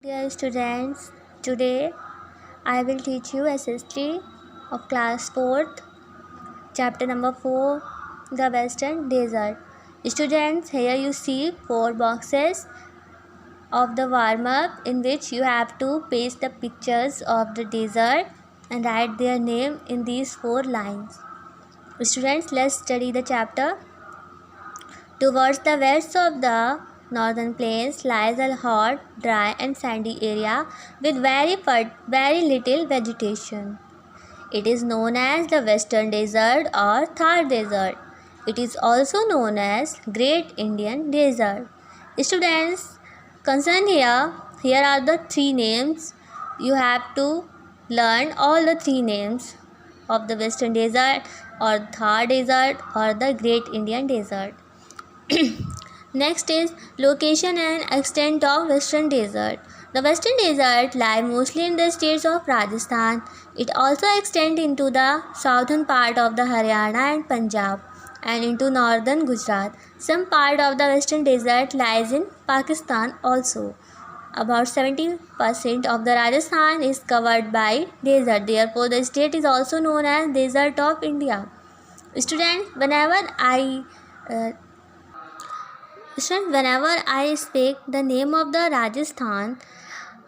Dear students, today I will teach you SST of class 4th, chapter number 4, the Western Desert. Students, here you see 4 boxes of the warm-up in which you have to paste the pictures of the desert and write their name in these 4 lines. Students, let's study the chapter. Towards the west of the northern plains lies a hot, dry and sandy area with very little vegetation. It is known as the Western Desert or Thar Desert. It is also known as Great Indian Desert. Students, concerned here are the 3 names. You have to learn all the 3 names of the Western Desert or Thar Desert or the Great Indian Desert. Next is location and extent of Western Desert. The Western Desert lies mostly in the states of Rajasthan. It also extends into the southern part of the Haryana and Punjab and into northern Gujarat. Some part of the Western Desert lies in Pakistan also. About 70% of the Rajasthan is covered by desert. Therefore, the state is also known as Desert of India. Students, whenever I speak the name of the Rajasthan,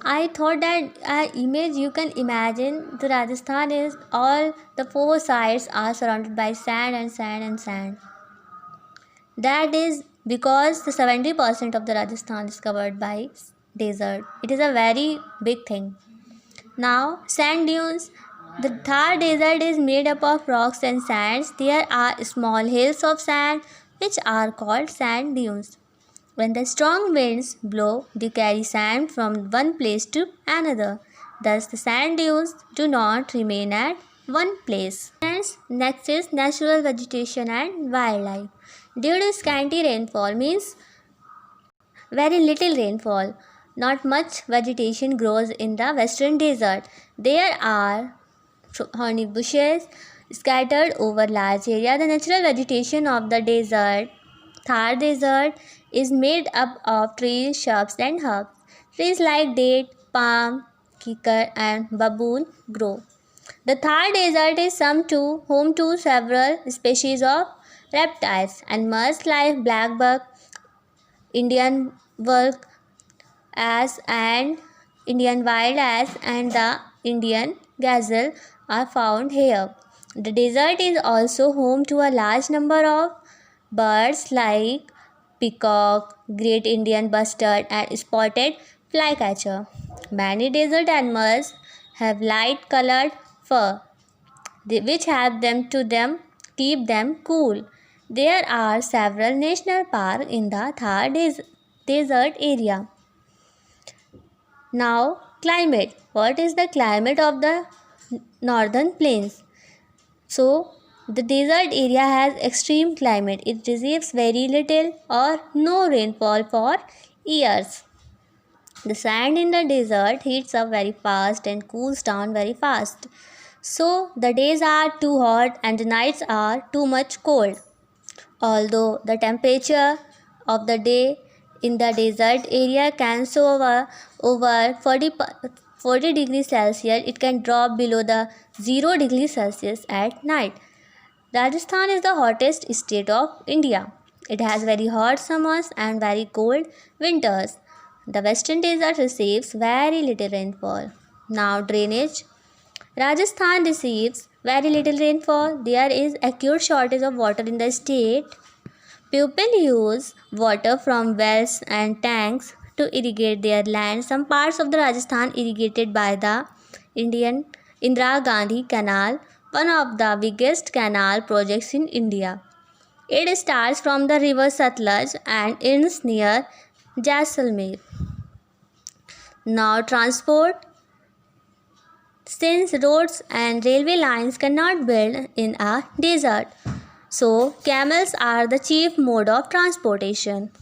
I thought that image you can imagine the Rajasthan is all the 4 sides are surrounded by sand and sand and sand. That is because the 70% of the Rajasthan is covered by desert. It is a very big thing. Now, sand dunes. The Thar Desert is made up of rocks and sands. There are small hills of sand which are called sand dunes. When the strong winds blow, they carry sand from one place to another. Thus, the sand dunes do not remain at one place. Next is natural vegetation and wildlife. Due to scanty rainfall means very little rainfall, not much vegetation grows in the Western Desert. There are thorny bushes scattered over large area. The natural vegetation of the Thar Desert is made up of trees, shrubs and herbs. Trees like date, palm, kikar and babool grow. The Thar Desert is home to several species of reptiles. Animals like black buck, Indian wolf ass and Indian wild ass and the Indian gazelle are found here. The desert is also home to a large number of birds like peacock, great Indian bustard and spotted flycatcher. Many desert animals have light colored fur which help them keep them cool. There are several national parks in the Thar desert area. Now, climate. What is the climate of the northern plains? So, the desert area has extreme climate. It receives very little or no rainfall for years. The sand in the desert heats up very fast and cools down very fast. So, the days are too hot and the nights are too much cold. Although the temperature of the day in the desert area can soar over 40 degrees Celsius, it can drop below the 0 degrees Celsius at night. Rajasthan is the hottest state of India. It has very hot summers and very cold winters. The Western Desert receives very little rainfall. Now, drainage. Rajasthan receives very little rainfall. There is acute shortage of water in the state. People use water from wells and tanks to irrigate their land. Some parts of the Rajasthan irrigated by the Indian Indira Gandhi Canal, one of the biggest canal projects in India. It starts from the river Satluj and ends near Jaisalmer. Now, transport. Since roads and railway lines cannot build in a desert, so camels are the chief mode of transportation.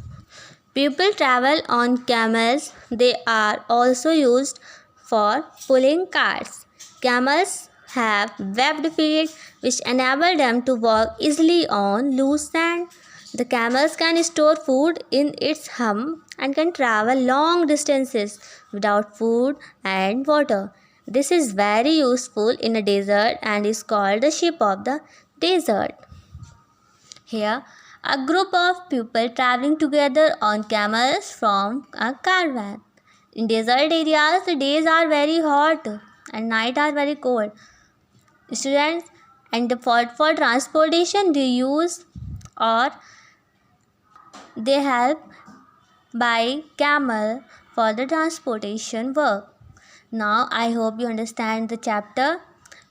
People travel on camels. They are also used for pulling carts. Camels have webbed feet which enable them to walk easily on loose sand. The camels can store food in its hump and can travel long distances without food and water. This is very useful in a desert and is called the ship of the desert. Here, a group of people traveling together on camels from a caravan. In desert areas, the days are very hot and night are very cold. Students, and for transportation, they use or they help by camel for the transportation work. Now, I hope you understand the chapter.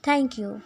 Thank you.